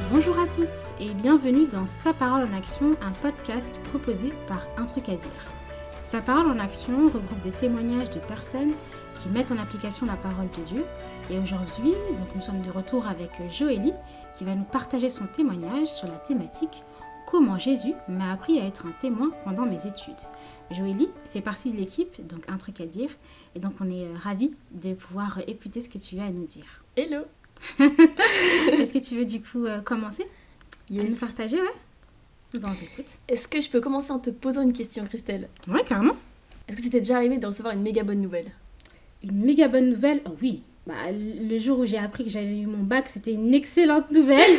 Bonjour à tous et bienvenue dans Sa parole en action, un podcast proposé par Un truc à dire. Sa parole en action regroupe des témoignages de personnes qui mettent en application la parole de Dieu. Et aujourd'hui, nous sommes de retour avec Joélie qui va nous partager son témoignage sur la thématique « Comment Jésus m'a appris à être un témoin pendant mes études ». Joélie fait partie de l'équipe, donc Un truc à dire. Et donc on est ravis de pouvoir écouter ce que tu as à nous dire. Hello. Est-ce que tu veux du coup commencer à nous partager, ouais? Bon, on t'écoute. Est-ce que je peux commencer en te posant une question, Christelle? Ouais, carrément. Est-ce que c'était déjà arrivé de recevoir une méga bonne nouvelle? Une méga bonne nouvelle? Oh oui. Bah, le jour où j'ai appris que j'avais eu mon bac, c'était une excellente nouvelle.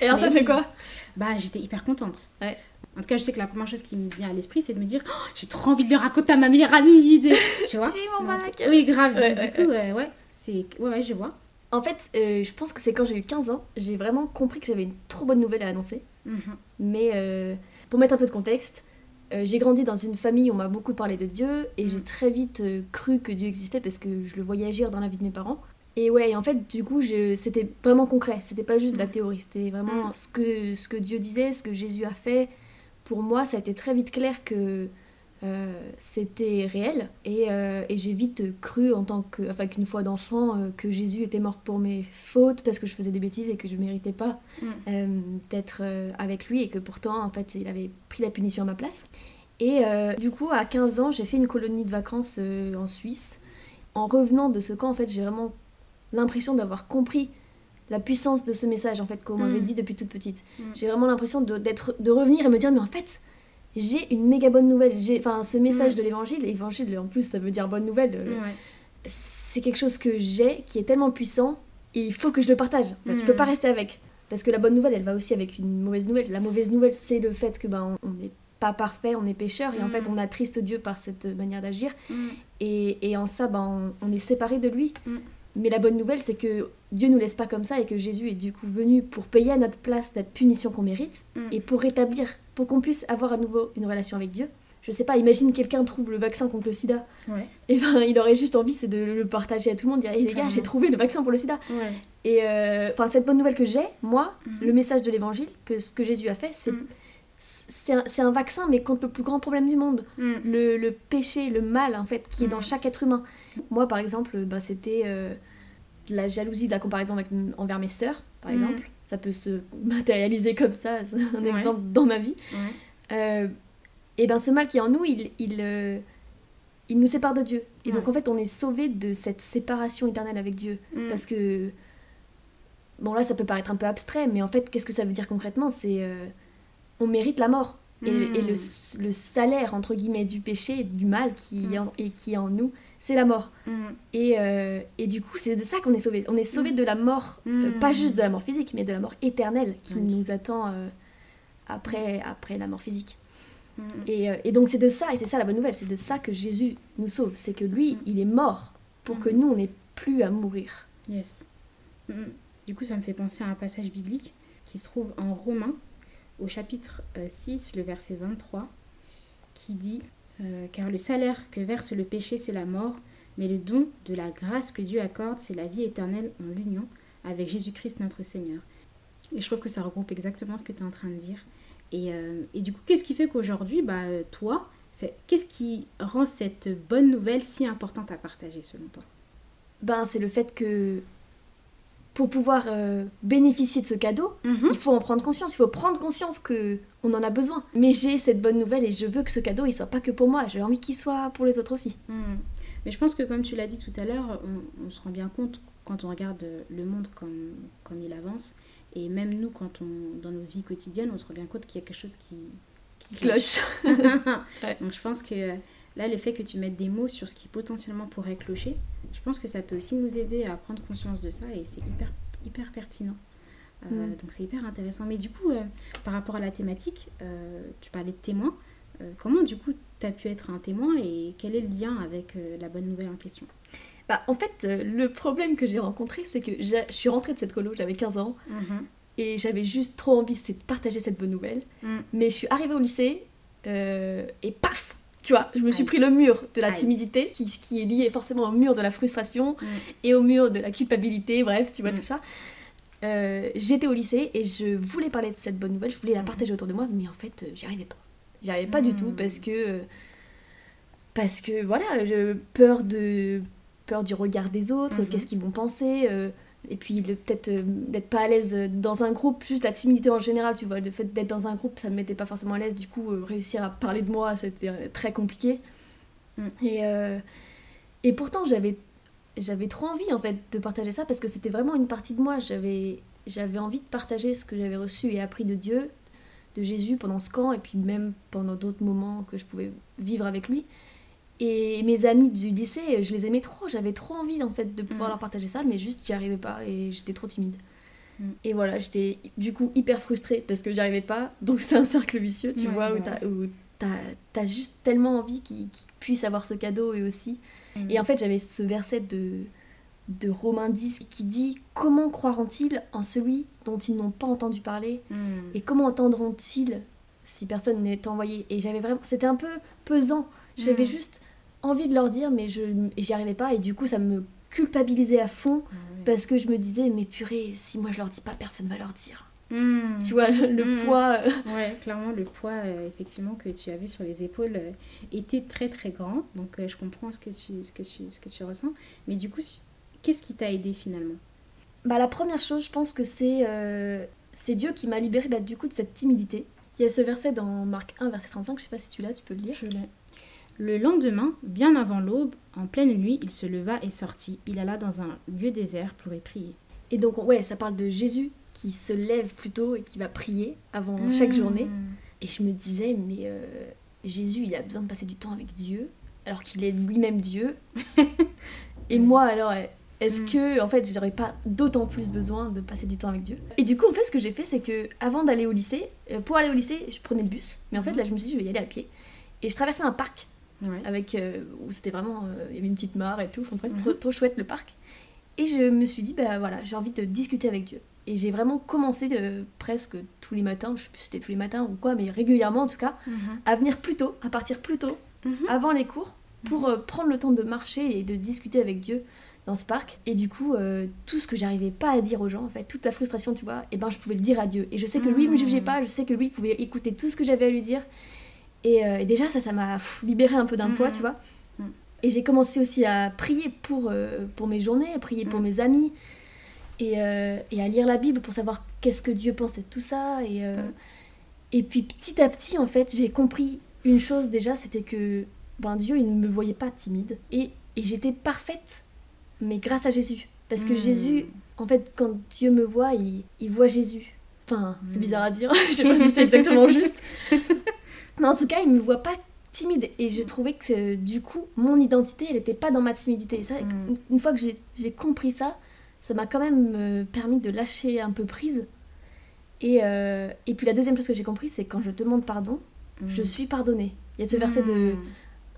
Et alors t'as fait quoi? Bah, j'étais hyper contente. Ouais. En tout cas, je sais que la première chose qui me vient à l'esprit, c'est de me dire oh, j'ai trop envie de le raconter à ma meilleure amie. Tu vois? J'ai eu mon bac. Oui, grave. Ouais, du coup, ouais, je vois. En fait, je pense que c'est quand j'ai eu 15 ans, j'ai vraiment compris que j'avais une trop bonne nouvelle à annoncer. Mais pour mettre un peu de contexte, j'ai grandi dans une famille où on m'a beaucoup parlé de Dieu et j'ai très vite cru que Dieu existait parce que je le voyais agir dans la vie de mes parents. Et ouais, en fait, du coup, c'était vraiment concret, c'était pas juste de la théorie, c'était vraiment ce que Dieu disait, ce que Jésus a fait. Pour moi, ça a été très vite clair que c'était réel et j'ai vite cru qu'une foi d'enfant que Jésus était mort pour mes fautes parce que je faisais des bêtises et que je méritais pas d'être avec lui et que pourtant en fait il avait pris la punition à ma place. Et du coup à 15 ans j'ai fait une colonie de vacances en Suisse. En revenant de ce camp en fait j'ai vraiment l'impression d'avoir compris la puissance de ce message en fait qu'on m'avait dit depuis toute petite. J'ai vraiment l'impression de revenir et me dire mais en fait j'ai une méga bonne nouvelle. Ce message de l'évangile en plus ça veut dire bonne nouvelle, c'est quelque chose que j'ai qui est tellement puissant et il faut que je le partage. En fait, je peux pas rester avec. Parce que la bonne nouvelle elle va aussi avec une mauvaise nouvelle. La mauvaise nouvelle c'est le fait que on n'est pas parfait, on est pécheur et en fait on attriste Dieu par cette manière d'agir et en ça on est séparés de lui. Mais la bonne nouvelle, c'est que Dieu nous laisse pas comme ça et que Jésus est du coup venu pour payer à notre place la punition qu'on mérite et pour rétablir, pour qu'on puisse avoir à nouveau une relation avec Dieu. Je sais pas, imagine quelqu'un trouve le vaccin contre le sida. Ouais. Et il aurait juste envie, c'est de le partager à tout le monde, dire hey, les gars, j'ai trouvé le vaccin pour le sida. Ouais. Et cette bonne nouvelle que j'ai, moi, le message de l'évangile, que ce que Jésus a fait, c'est un vaccin, mais contre le plus grand problème du monde. Le péché, le mal, en fait, qui est dans chaque être humain. Moi, par exemple, c'était de la jalousie, de la comparaison envers mes sœurs, par exemple. Ça peut se matérialiser comme ça, c'est un exemple dans ma vie. Et ce mal qui est en nous, il nous sépare de Dieu. Et donc, en fait, on est sauvés de cette séparation éternelle avec Dieu. Parce que, bon, là, ça peut paraître un peu abstrait, mais en fait, qu'est-ce que ça veut dire concrètement? C'est... on mérite la mort. Et le salaire, entre guillemets, du péché, du mal qui est en nous, c'est la mort. Et du coup, c'est de ça qu'on est sauvés. On est sauvés de la mort, pas juste de la mort physique, mais de la mort éternelle qui nous attend après la mort physique. Et donc c'est de ça, et c'est ça la bonne nouvelle, c'est de ça que Jésus nous sauve. C'est que lui, il est mort pour que nous, on n'ait plus à mourir. Yes. Du coup, ça me fait penser à un passage biblique qui se trouve en Romains, au chapitre 6, le verset 23, qui dit « Car le salaire que verse le péché, c'est la mort, mais le don de la grâce que Dieu accorde, c'est la vie éternelle en l'union avec Jésus-Christ notre Seigneur. » Et je trouve que ça regroupe exactement ce que tu es en train de dire. Et du coup, qu'est-ce qui fait qu'aujourd'hui, toi, qu'est-ce qui rend cette bonne nouvelle si importante à partager selon toi? C'est le fait que pour pouvoir bénéficier de ce cadeau, il faut en prendre conscience. Il faut prendre conscience qu'on en a besoin. Mais j'ai cette bonne nouvelle et je veux que ce cadeau, il soit pas que pour moi. J'ai envie qu'il soit pour les autres aussi. Mais je pense que comme tu l'as dit tout à l'heure, on se rend bien compte quand on regarde le monde comme il avance. Et même nous, dans nos vies quotidiennes, on se rend bien compte qu'il y a quelque chose qui cloche. Ouais. Donc je pense que là, le fait que tu mettes des mots sur ce qui potentiellement pourrait clocher, je pense que ça peut aussi nous aider à prendre conscience de ça et c'est hyper pertinent. Donc c'est hyper intéressant. Mais du coup, par rapport à la thématique, tu parlais de témoin. Comment du coup tu as pu être un témoin et quel est le lien avec la bonne nouvelle en question? En fait, le problème que j'ai rencontré, c'est que je suis rentrée de cette colo, j'avais 15 ans, et j'avais juste trop envie de partager cette bonne nouvelle. Mais je suis arrivée au lycée, et paf, tu vois, je me suis pris le mur de la timidité, qui est lié forcément au mur de la frustration, et au mur de la culpabilité, bref, tu vois, tout ça. J'étais au lycée et je voulais parler de cette bonne nouvelle, je voulais la partager autour de moi, mais en fait, j'y arrivais pas. J'y arrivais pas du tout parce que voilà, peur du regard des autres, qu'est-ce qu'ils vont penser, et puis peut-être d'être pas à l'aise dans un groupe, juste la timidité en général, tu vois, le fait d'être dans un groupe, ça me mettait pas forcément à l'aise, du coup, réussir à parler de moi, c'était très compliqué. Et pourtant, j'avais trop envie, en fait, de partager ça, parce que c'était vraiment une partie de moi, j'avais envie de partager ce que j'avais reçu et appris de Dieu, de Jésus pendant ce camp, et puis même pendant d'autres moments que je pouvais vivre avec lui. Et mes amis du lycée, je les aimais trop, j'avais trop envie en fait de pouvoir leur partager ça, mais juste j'y arrivais pas et j'étais trop timide. Et voilà, j'étais du coup hyper frustrée parce que j'y arrivais pas, donc c'est un cercle vicieux, tu vois, où t'as juste tellement envie qu'ils puissent avoir ce cadeau eux aussi. Et en fait, j'avais ce verset de Romains 10 qui dit « Comment croiront-ils en celui dont ils n'ont pas entendu parler et comment entendront-ils si personne n'est envoyé ?» Et j'avais vraiment... C'était un peu pesant. J'avais juste envie de leur dire, mais j'y arrivais pas. Et du coup, ça me culpabilisait à fond parce que je me disais « Mais purée, si moi je leur dis pas, personne va leur dire. » Tu vois, le poids... Ouais, clairement, le poids, effectivement, que tu avais sur les épaules était très, très grand. Donc, je comprends ce que tu ressens. Mais du coup, qu'est-ce qui t'a aidé finalement ? Bah, la première chose, je pense que c'est Dieu qui m'a libérée du coup de cette timidité. Il y a ce verset dans Marc 1, verset 35, je sais pas si tu l'as, tu peux le lire. Je l'ai. Le lendemain, bien avant l'aube, en pleine nuit, il se leva et sortit. Il alla dans un lieu désert pour y prier. Et donc, ouais, ça parle de Jésus qui se lève plus tôt et qui va prier avant chaque journée. Et je me disais, mais Jésus, il a besoin de passer du temps avec Dieu, alors qu'il est lui-même Dieu. Et moi, alors, est-ce que, en fait, j'aurais pas d'autant plus besoin de passer du temps avec Dieu ? Et du coup, en fait, ce que j'ai fait, c'est que avant d'aller au lycée, pour aller au lycée, je prenais le bus. Mais en fait, là, je me suis dit, je vais y aller à pied. Et je traversais un parc. Avec où c'était vraiment il y avait une petite mare et tout, en fait, trop chouette le parc, et je me suis dit bah voilà, j'ai envie de discuter avec Dieu, et j'ai vraiment commencé presque tous les matins, je sais plus si c'était tous les matins ou quoi, mais régulièrement en tout cas, à venir plus tôt, à partir plus tôt avant les cours pour prendre le temps de marcher et de discuter avec Dieu dans ce parc. Et du coup tout ce que j'arrivais pas à dire aux gens, en fait, toute la frustration, tu vois, et ben je pouvais le dire à Dieu, et je sais que lui me jugeait pas, je sais que lui pouvait écouter tout ce que j'avais à lui dire. Et déjà, ça m'a libéré un peu d'un poids, tu vois. Et j'ai commencé aussi à prier pour mes journées, à prier pour mes amis, et à lire la Bible pour savoir qu'est-ce que Dieu pensait de tout ça. Et puis petit à petit, en fait, j'ai compris une chose déjà, c'était que Dieu, il ne me voyait pas timide. Et j'étais parfaite, mais grâce à Jésus. Parce que Jésus, en fait, quand Dieu me voit, il voit Jésus. Enfin, c'est bizarre à dire, je sais pas si c'est exactement juste. Mais en tout cas, il me voit pas timide. Et je trouvais que du coup, mon identité, elle était pas dans ma timidité. Et ça, une fois que j'ai compris ça, ça m'a quand même permis de lâcher un peu prise. Et puis la deuxième chose que j'ai compris, c'est quand je demande pardon, je suis pardonnée. Il y a ce verset de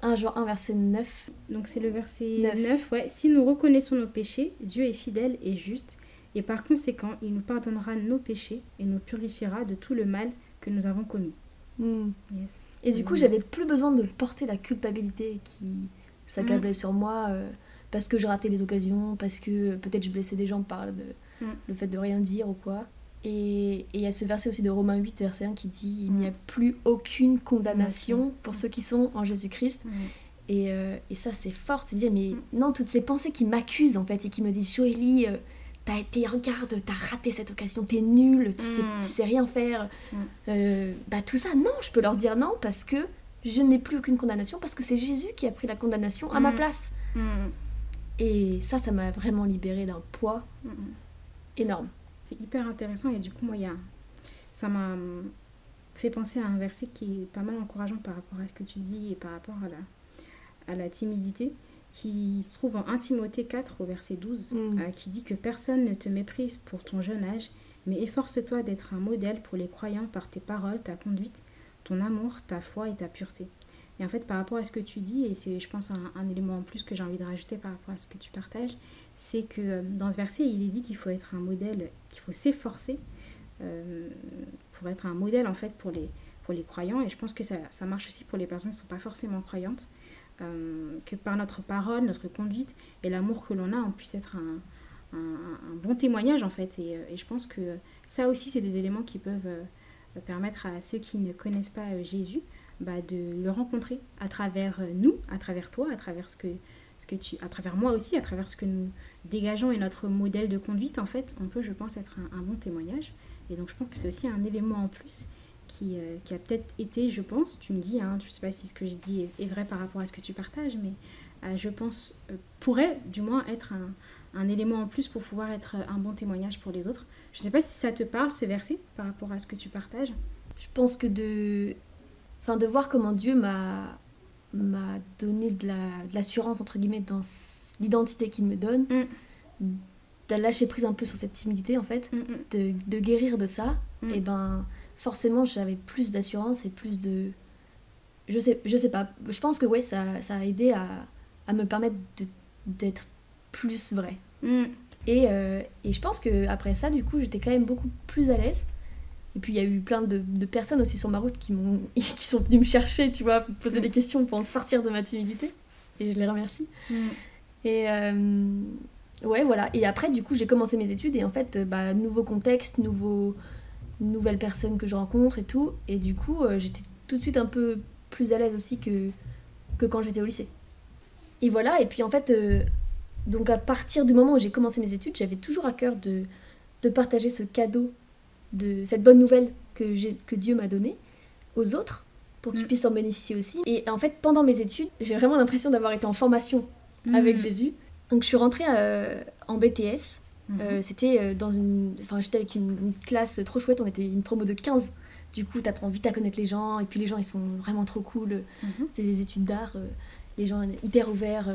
1 Jean 1, verset 9. Donc c'est le verset 9, ouais. Si nous reconnaissons nos péchés, Dieu est fidèle et juste. Et par conséquent, il nous pardonnera nos péchés et nous purifiera de tout le mal que nous avons commis. Yes. Et du coup, j'avais plus besoin de porter la culpabilité qui s'accablait sur moi parce que je ratais les occasions, parce que peut-être je blessais des gens par le fait de rien dire ou quoi. Et il y a ce verset aussi de Romains 8, verset 1 qui dit « Il n'y a plus aucune condamnation pour ceux qui sont en Jésus-Christ ». Et ça, c'est fort de se dire « Mais non, toutes ces pensées qui m'accusent en fait et qui me disent « Joélie, regarde, t'as raté cette occasion, t'es nulle, tu sais rien faire. » Tout ça, non, je peux leur dire non parce que je n'ai plus aucune condamnation, parce que c'est Jésus qui a pris la condamnation à ma place. Et ça m'a vraiment libérée d'un poids énorme. C'est hyper intéressant, et du coup, moi, ça m'a fait penser à un verset qui est pas mal encourageant par rapport à ce que tu dis et par rapport à la timidité, qui se trouve en 1 Timothée 4 au verset 12, qui dit que personne ne te méprise pour ton jeune âge, mais efforce-toi d'être un modèle pour les croyants par tes paroles, ta conduite, ton amour, ta foi et ta pureté. Et en fait, par rapport à ce que tu dis, et c'est, je pense, un élément en plus que j'ai envie de rajouter par rapport à ce que tu partages, c'est que dans ce verset, il est dit qu'il faut être un modèle, qu'il faut s'efforcer pour être un modèle, en fait, pour les croyants. Et je pense que ça marche aussi pour les personnes qui ne sont pas forcément croyantes, que par notre parole, notre conduite et l'amour que l'on a, on puisse être un bon témoignage en fait. Et je pense que ça aussi, c'est des éléments qui peuvent permettre à ceux qui ne connaissent pas Jésus de le rencontrer à travers nous, à travers toi, à travers à travers moi aussi, à travers ce que nous dégageons et notre modèle de conduite en fait. On peut, je pense, être un bon témoignage. Et donc je pense que c'est aussi un élément en plus qui a peut-être été, je pense, tu me dis, je ne sais pas si ce que je dis est vrai par rapport à ce que tu partages, mais je pense, pourrait du moins être un élément en plus pour pouvoir être un bon témoignage pour les autres. Je ne sais pas si ça te parle, ce verset, par rapport à ce que tu partages. Je pense que de voir comment Dieu m'a donné de l'assurance, entre guillemets, dans l'identité qu'il me donne, de lâcher prise un peu sur cette timidité, en fait, de guérir de ça, et forcément, j'avais plus d'assurance et plus de... Je sais pas. Je pense que ouais, ça a aidé à me permettre d'être plus vraie. Et je pense qu'après ça, du coup, j'étais quand même beaucoup plus à l'aise. Et puis, il y a eu plein de personnes aussi sur ma route qui sont venues me chercher, tu vois, me poser des questions pour en sortir de ma timidité. Et je les remercie. Et ouais, voilà. Et après, du coup, j'ai commencé mes études. Et en fait, nouveau contexte, nouvelles personnes que je rencontre et tout. Et du coup, j'étais tout de suite un peu plus à l'aise aussi que quand j'étais au lycée. Et voilà, et puis en fait, donc à partir du moment où j'ai commencé mes études, j'avais toujours à cœur de partager ce cadeau, de cette bonne nouvelle que Dieu m'a donnée aux autres, pour qu'ils puissent en bénéficier aussi. Et en fait, pendant mes études, j'ai vraiment l'impression d'avoir été en formation avec Jésus. Donc je suis rentrée en BTS. C'était j'étais avec une classe trop chouette, on était une promo de 15. Du coup, t'apprends vite à connaître les gens, et puis les gens, ils sont vraiment trop cool. C'était des études d'art, les gens hyper ouverts,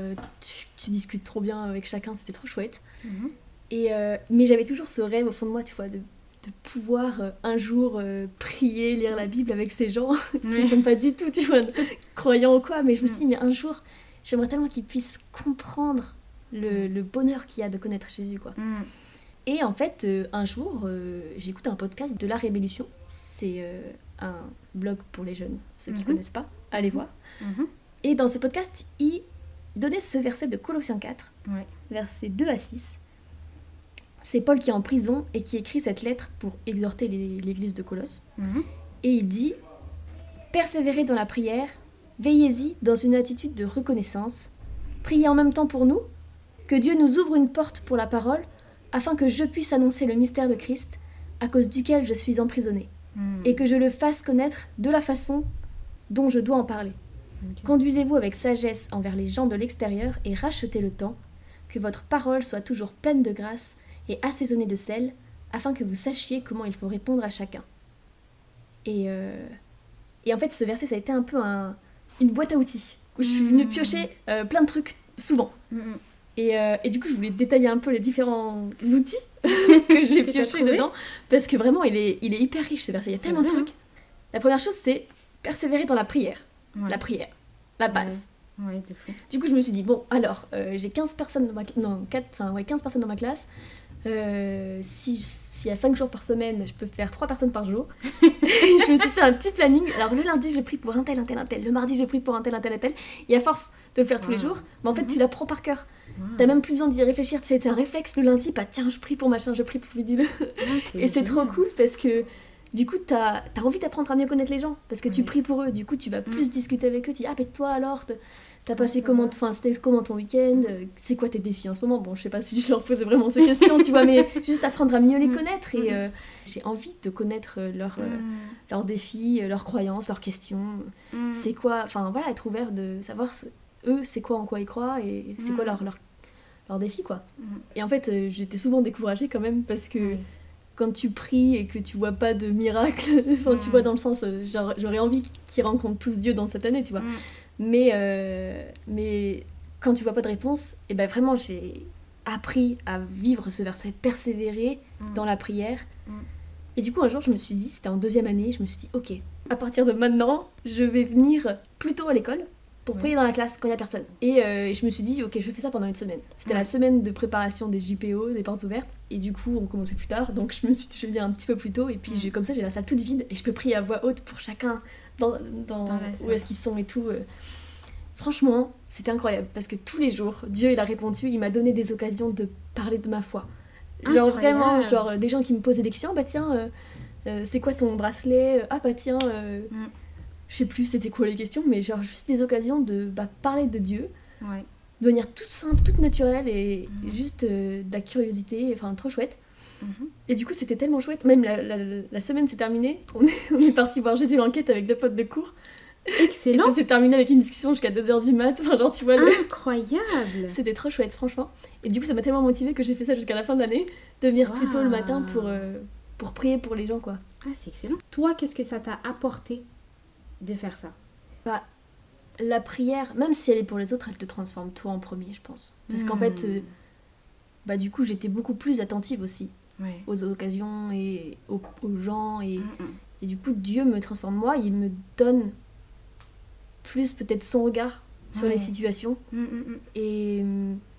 tu discutes trop bien avec chacun, c'était trop chouette. Mais j'avais toujours ce rêve au fond de moi, tu vois, de pouvoir un jour prier, lire la Bible avec ces gens qui sont pas du tout, tu vois, croyants ou quoi. Mais je me suis dit, mais un jour, j'aimerais tellement qu'ils puissent comprendre le bonheur qu'il y a de connaître Jésus, quoi. Et en fait, un jour, j'écoute un podcast de La Révolution. C'est un blog pour les jeunes, ceux qui connaissent pas, allez voir. Et dans ce podcast, il donnait ce verset de Colossiens 4, versets 2 à 6. C'est Paul qui est en prison et qui écrit cette lettre pour exhorter l'église de Colosse. Et il dit « Persévérez dans la prière, veillez-y dans une attitude de reconnaissance, priez en même temps pour nous, que Dieu nous ouvre une porte pour la parole, afin que je puisse annoncer le mystère de Christ, à cause duquel je suis emprisonné, et que je le fasse connaître de la façon dont je dois en parler. Conduisez-vous avec sagesse envers les gens de l'extérieur et rachetez le temps, que votre parole soit toujours pleine de grâce et assaisonnée de sel, afin que vous sachiez comment il faut répondre à chacun. » Et en fait, ce verset, ça a été un peu une boîte à outils, où je suis venue piocher plein de trucs, souvent. Et du coup, je voulais détailler un peu les différents outils que j'ai piochés dedans, parce que vraiment, il est hyper riche, ce verset. Il y a tellement de trucs. La première chose, c'est persévérer dans la prière. La prière, la base. Ouais, de fou. Du coup, je me suis dit, bon, alors, j'ai 15 personnes dans ma classe. Non, 15 personnes dans ma classe. S'il y a 5 jours par semaine, je peux faire 3 personnes par jour. Je me suis fait un petit planning. Alors, le lundi, je prie pour un tel. Le mardi, je prie pour un tel. Et à force de le faire tous les jours, en fait, tu l'apprends par cœur. T'as même plus besoin d'y réfléchir. Tu sais, c'est un réflexe le lundi. Tiens, je prie pour machin, je prie pour bidule. Et c'est trop cool parce que du coup, t'as envie d'apprendre à mieux connaître les gens parce que tu pries pour eux. Du coup, tu vas plus discuter avec eux. Tu dis, ah, mais toi alors, t'as passé comment, c'était comment ton week-end, c'est quoi tes défis en ce moment? Bon, je sais pas si je leur posais vraiment ces questions, tu vois, mais juste apprendre à mieux les connaître. Et j'ai envie de connaître leurs défis, leurs croyances, leurs questions. C'est quoi, enfin voilà, être ouvert de savoir eux, c'est quoi, en quoi ils croient et c'est quoi leurs défis, quoi. Et en fait, j'étais souvent découragée quand même parce que quand tu pries et que tu vois pas de miracle, enfin, tu vois, dans le sens, j'aurais envie qu'ils rencontrent tous Dieu dans cette année, tu vois. Mais quand tu vois pas de réponse, et ben vraiment, j'ai appris à vivre ce verset, persévérer dans la prière. Et du coup, un jour, je me suis dit, c'était en 2e année, je me suis dit, ok, à partir de maintenant, je vais venir plus tôt à l'école pour prier dans la classe quand il y a personne. Et je me suis dit, ok, je fais ça pendant une semaine. C'était la semaine de préparation des JPO, des portes ouvertes, et du coup, on commençait plus tard, donc je vais venir un petit peu plus tôt, et puis comme ça, j'ai la salle toute vide, et je peux prier à voix haute pour chacun, dans où est-ce qu'ils sont et tout. franchement, c'était incroyable parce que tous les jours, Dieu il a répondu, il m'a donné des occasions de parler de ma foi. Genre vraiment, genre des gens qui me posaient des questions, bah tiens, c'est quoi ton bracelet? Ah bah tiens, je sais plus c'était quoi les questions, mais genre juste des occasions de parler de Dieu, de manière toute simple, toute naturelle et juste de la curiosité, enfin trop chouette. Et du coup c'était tellement chouette, même la semaine s'est terminée, on est parti voir Jésus l'enquête avec 2 potes de cours. Excellent. Et ça s'est terminé avec une discussion jusqu'à 2h du mat, enfin genre tu vois Incroyable. C'était trop chouette franchement. Et du coup ça m'a tellement motivée que j'ai fait ça jusqu'à la fin de l'année, de venir plus tôt le matin pour prier pour les gens quoi. Ah c'est excellent. Toi qu'est-ce que ça t'a apporté de faire ça? La prière, même si elle est pour les autres, elle te transforme toi en premier je pense. Parce qu'en fait, du coup j'étais beaucoup plus attentive aussi aux occasions et aux gens et du coup Dieu me transforme moi, il me donne plus peut-être son regard sur les situations et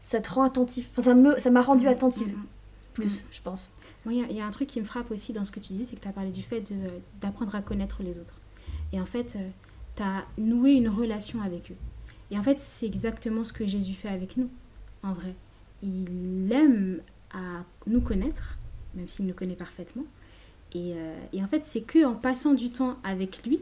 ça te rend attentif, enfin ça m'a rendu attentive plus je pense. Moi il y a un truc qui me frappe aussi dans ce que tu dis, c'est que tu as parlé du fait d'apprendre à connaître les autres et en fait tu as noué une relation avec eux et en fait c'est exactement ce que Jésus fait avec nous en vrai. Il aime à nous connaître même s'il nous connaît parfaitement et en fait c'est que en passant du temps avec lui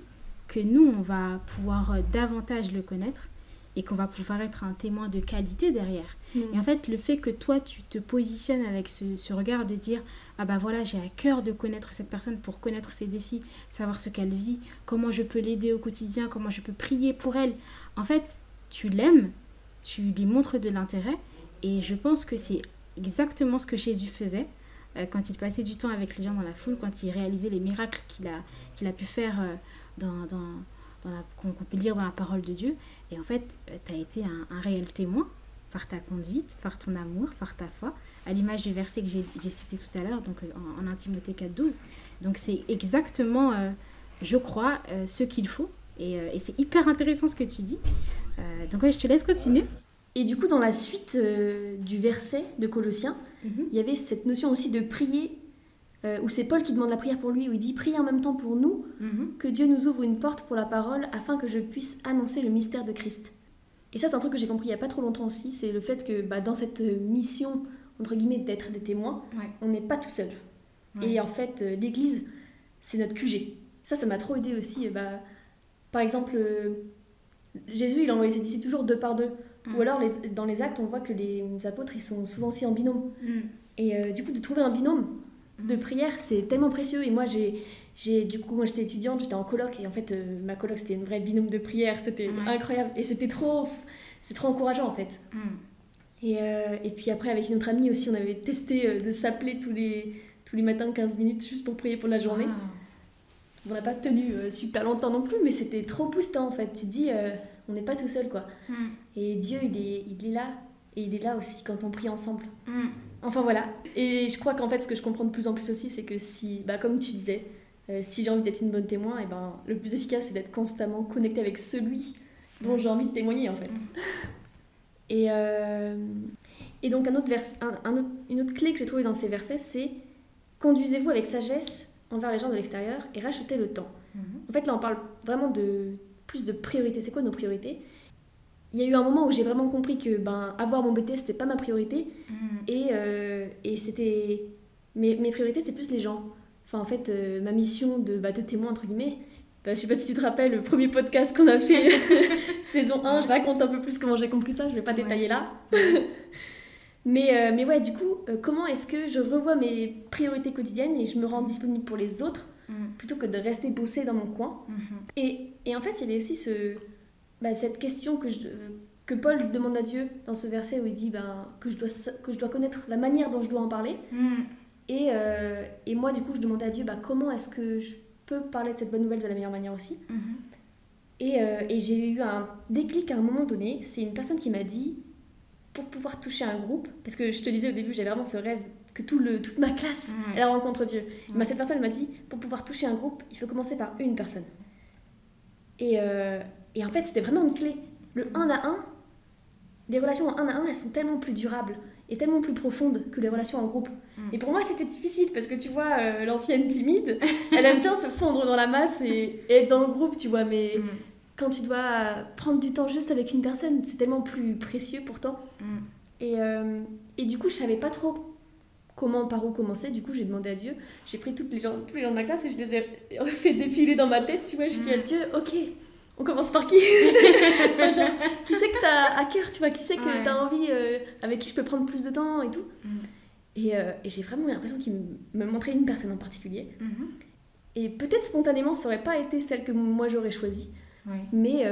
que nous, on va pouvoir davantage le connaître et qu'on va pouvoir être un témoin de qualité derrière. Et en fait, le fait que toi, tu te positionnes avec ce regard de dire « Ah bah voilà, j'ai à cœur de connaître cette personne pour connaître ses défis, savoir ce qu'elle vit, comment je peux l'aider au quotidien, comment je peux prier pour elle. » En fait, tu l'aimes, tu lui montres de l'intérêt et je pense que c'est exactement ce que Jésus faisait quand il passait du temps avec les gens dans la foule, quand il réalisait les miracles qu'il a pu faire qu'on peut lire dans la parole de Dieu. Et en fait, tu as été un réel témoin par ta conduite, par ton amour, par ta foi, à l'image du verset que j'ai cité tout à l'heure, donc en 1 Timothée 4,12. Donc c'est exactement, je crois, ce qu'il faut. Et c'est hyper intéressant ce que tu dis. Donc je te laisse continuer. Et du coup, dans la suite du verset de Colossiens, il y avait cette notion aussi de prier, où c'est Paul qui demande la prière pour lui, où il dit « Priez en même temps pour nous, que Dieu nous ouvre une porte pour la parole, afin que je puisse annoncer le mystère de Christ. » Et ça, c'est un truc que j'ai compris il n'y a pas trop longtemps aussi, c'est le fait que dans cette mission, entre guillemets, d'être des témoins, on n'est pas tout seul. Et en fait, l'Église, c'est notre QG. Ça m'a trop aidé aussi. Par exemple, Jésus, il a envoyé ses disciples toujours 2 par 2. Ou alors, dans les actes, on voit que les apôtres, ils sont souvent aussi en binôme. Et du coup, de trouver un binôme de prière, c'est tellement précieux. Et moi, du coup, quand j'étais étudiante, j'étais en coloc. Et en fait, ma coloc, c'était une vraie binôme de prière. C'était incroyable. Et c'est trop encourageant, en fait. Et puis après, avec une autre amie aussi, on avait testé de s'appeler tous les matins 15 minutes juste pour prier pour la journée. On n'a pas tenu super longtemps non plus, mais c'était trop boostant, en fait. Tu te dis, on n'est pas tout seul, quoi. Et Dieu, il est là. Et il est là aussi quand on prie ensemble. Enfin voilà. Et je crois qu'en fait, ce que je comprends de plus en plus aussi, c'est que si, comme tu disais, si j'ai envie d'être une bonne témoin, et le plus efficace, c'est d'être constamment connecté avec celui dont j'ai envie de témoigner, en fait. Et donc, une autre clé que j'ai trouvée dans ces versets, c'est « Conduisez-vous avec sagesse envers les gens de l'extérieur et rachetez le temps. » En fait, là, on parle vraiment plus de priorités. C'est quoi nos priorités ? Il y a eu un moment où j'ai vraiment compris que avoir mon BTS, c'était pas ma priorité. Et c'était... Mes priorités, c'est plus les gens. Enfin, en fait, ma mission de témoin, entre guillemets... je sais pas si tu te rappelles, le premier podcast qu'on a fait, saison 1, je raconte un peu plus comment j'ai compris ça, je vais pas détailler là. Mais ouais, du coup, comment est-ce que je revois mes priorités quotidiennes et je me rends disponible pour les autres, plutôt que de rester bosser dans mon coin. Et en fait, il y avait aussi cette question que Paul demande à Dieu dans ce verset où il dit que je dois connaître la manière dont je dois en parler. Et moi, du coup, je demandais à Dieu comment est-ce que je peux parler de cette bonne nouvelle de la meilleure manière aussi. Et j'ai eu un déclic à un moment donné. C'est une personne qui m'a dit, pour pouvoir toucher un groupe, parce que je te disais au début, j'avais vraiment ce rêve que toute ma classe, elle rencontre Dieu. Cette personne m'a dit, pour pouvoir toucher un groupe, il faut commencer par une personne. Et en fait, c'était vraiment une clé. Le 1 à 1, les relations en 1 à 1, elles sont tellement plus durables et tellement plus profondes que les relations en groupe. Et pour moi, c'était difficile parce que tu vois, l'ancienne timide, elle aime bien se fondre dans la masse et être dans le groupe, tu vois, mais quand tu dois prendre du temps juste avec une personne, c'est tellement plus précieux pourtant. Et du coup, je savais pas trop par où commencer. Du coup, j'ai demandé à Dieu. J'ai pris tous les gens de ma classe et je les ai fait défiler dans ma tête. Tu vois, je dis à Dieu, ok, on commence par qui? Enfin, genre, qui c'est que t'as à cœur, tu vois, qui c'est que t'as envie, avec qui je peux prendre plus de temps et tout. Et j'ai vraiment l'impression qu'il me montrait une personne en particulier. Et peut-être spontanément, ça aurait pas été celle que moi j'aurais choisie. Mais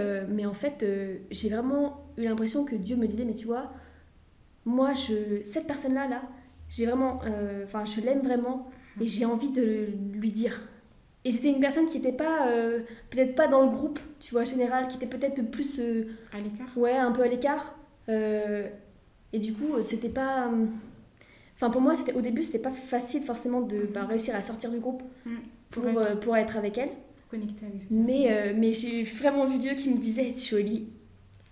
en fait, j'ai vraiment eu l'impression que Dieu me disait, mais tu vois, moi, cette personne-là, j'ai vraiment, je l'aime vraiment et j'ai envie de lui dire. Et c'était une personne qui n'était pas, peut-être pas dans le groupe, tu vois, général, qui était peut-être plus... à l'écart. Ouais, un peu à l'écart. Et du coup, c'était pas... pour moi, au début, c'était pas facile forcément de réussir à sortir du groupe pour être avec elle. Pour connecter avec cette personne. Mais j'ai vraiment vu Dieu qui me disait, Jolie,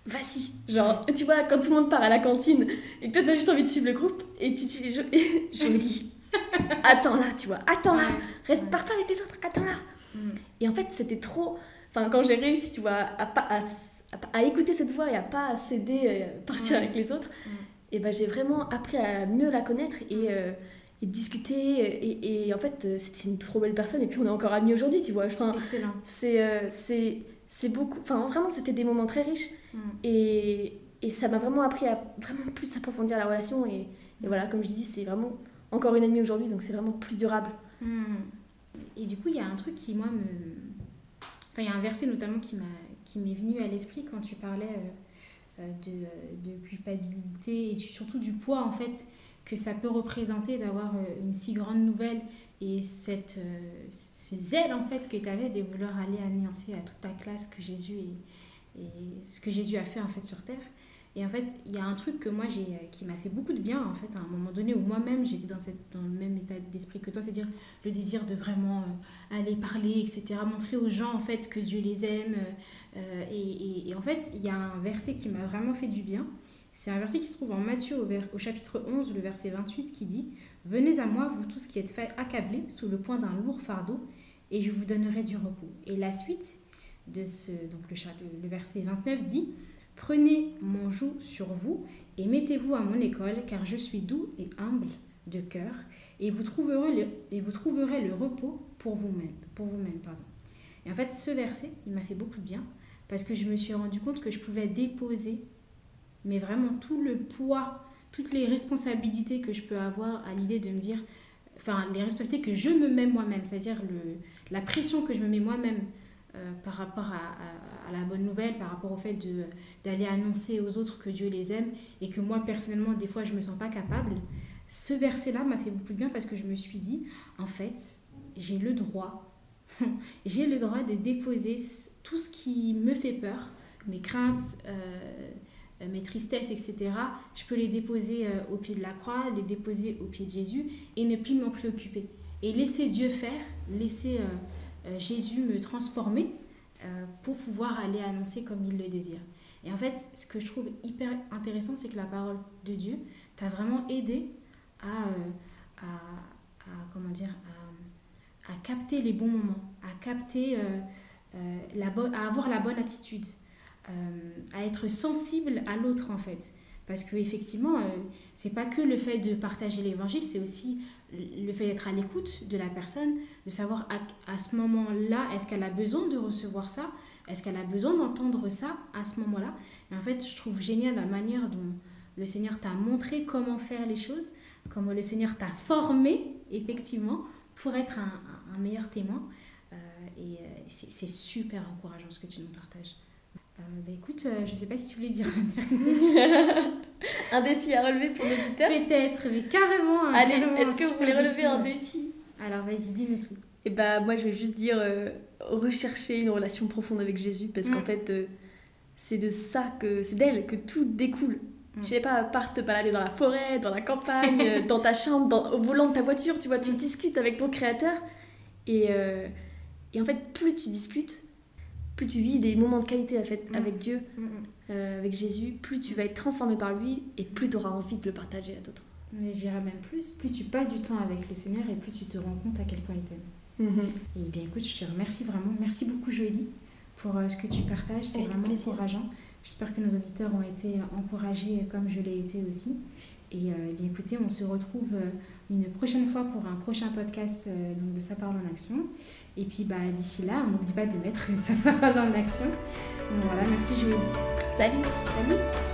vas-y. Genre, tu vois, quand tout le monde part à la cantine et que toi, t'as juste envie de suivre le groupe et tu dis, Jolie, attends là, tu vois, attends là. Pars pas avec les autres, attends là. Et en fait, c'était trop... quand j'ai réussi, tu vois, à écouter cette voix et à pas céder, partir avec les autres, et ben j'ai vraiment appris à mieux la connaître et discuter. Et en fait, c'était une trop belle personne. Et puis, on est encore amis aujourd'hui, tu vois. Excellent. C'est beaucoup... vraiment, c'était des moments très riches. Et ça m'a vraiment appris à vraiment plus approfondir la relation. Et voilà, comme je dis, c'est vraiment encore une amie aujourd'hui. Donc, c'est vraiment plus durable. Et du coup, il y a un truc qui, moi, il y a un verset notamment qui m'est venu à l'esprit quand tu parlais de culpabilité et surtout du poids, en fait, que ça peut représenter d'avoir une si grande nouvelle et ce zèle, en fait, que tu avais de vouloir aller annoncer à toute ta classe que Jésus et ce que Jésus a fait, en fait, sur terre. Et en fait, il y a un truc que moi, qui m'a fait beaucoup de bien, en fait, à un moment donné, où moi-même, j'étais dans le même état d'esprit que toi, c'est-à-dire le désir de vraiment aller parler, etc., montrer aux gens, en fait, que Dieu les aime. Et en fait, il y a un verset qui m'a vraiment fait du bien. C'est un verset qui se trouve en Matthieu, au chapitre 11, le verset 28, qui dit « Venez à moi, vous tous qui êtes accablés sous le poids d'un lourd fardeau, et je vous donnerai du repos. » Et la suite de le verset 29 dit « Prenez mon joug sur vous et mettez-vous à mon école, car je suis doux et humble de cœur, et vous trouverez le repos pour vous-même. » Et en fait, ce verset, il m'a fait beaucoup de bien, parce que je me suis rendu compte que je pouvais déposer, mais vraiment tout le poids, toutes les responsabilités que je peux avoir à l'idée de me dire, les responsabilités que je me mets moi-même, c'est-à-dire la pression que je me mets moi-même par rapport à la bonne nouvelle, par rapport au fait d'aller annoncer aux autres que Dieu les aime et que moi personnellement des fois je me sens pas capable. Ce verset-là m'a fait beaucoup de bien parce que je me suis dit, en fait, j'ai le droit de déposer tout ce qui me fait peur, mes craintes, mes tristesses, etc. Je peux les déposer au pied de la croix, les déposer au pied de Jésus et ne plus m'en préoccuper. Et laisser Dieu faire, laisser Jésus me transformer pour pouvoir aller annoncer comme il le désire. Et en fait, ce que je trouve hyper intéressant, c'est que la parole de Dieu t'a vraiment aidé à capter les bons moments, à capter, à avoir la bonne attitude, à être sensible à l'autre en fait. Parce qu'effectivement, c'est pas que le fait de partager l'évangile, c'est aussi le fait d'être à l'écoute de la personne, de savoir à ce moment-là, est-ce qu'elle a besoin de recevoir ça, est-ce qu'elle a besoin d'entendre ça à ce moment-là. Et en fait, je trouve génial la manière dont le Seigneur t'a montré comment faire les choses, comment le Seigneur t'a formé, effectivement, pour être un meilleur témoin. Et c'est super encourageant ce que tu nous partages. Écoute, je sais pas si tu voulais dire un dernier un défi à relever pour nos auditeurs. Peut-être, mais carrément. Allez, carrément est-ce que vous voulez relever un défi? Alors vas-y, dis-nous tout. Et moi je vais juste dire rechercher une relation profonde avec Jésus, parce qu'en fait c'est d'elle que tout découle. Je sais pas, part te balader dans la forêt, dans la campagne, dans ta chambre, au volant de ta voiture, tu vois, tu discutes avec ton créateur. Et en fait, plus tu discutes, plus tu vis des moments de qualité avec Dieu, avec Jésus, plus tu vas être transformé par lui et plus tu auras envie de le partager à d'autres. Mais j'irai même plus tu passes du temps avec le Seigneur et plus tu te rends compte à quel point il t'aime. Et bien écoute, je te remercie vraiment. Merci beaucoup Joëlie pour ce que tu partages. C'est vraiment encourageant. J'espère que nos auditeurs ont été encouragés comme je l'ai été aussi. Et bien écoutez, on se retrouve une prochaine fois pour un prochain podcast donc de Sa parole en action. Et puis d'ici là, on n'oublie pas de mettre sa parole en action. Donc voilà, merci Julie. Salut. Salut.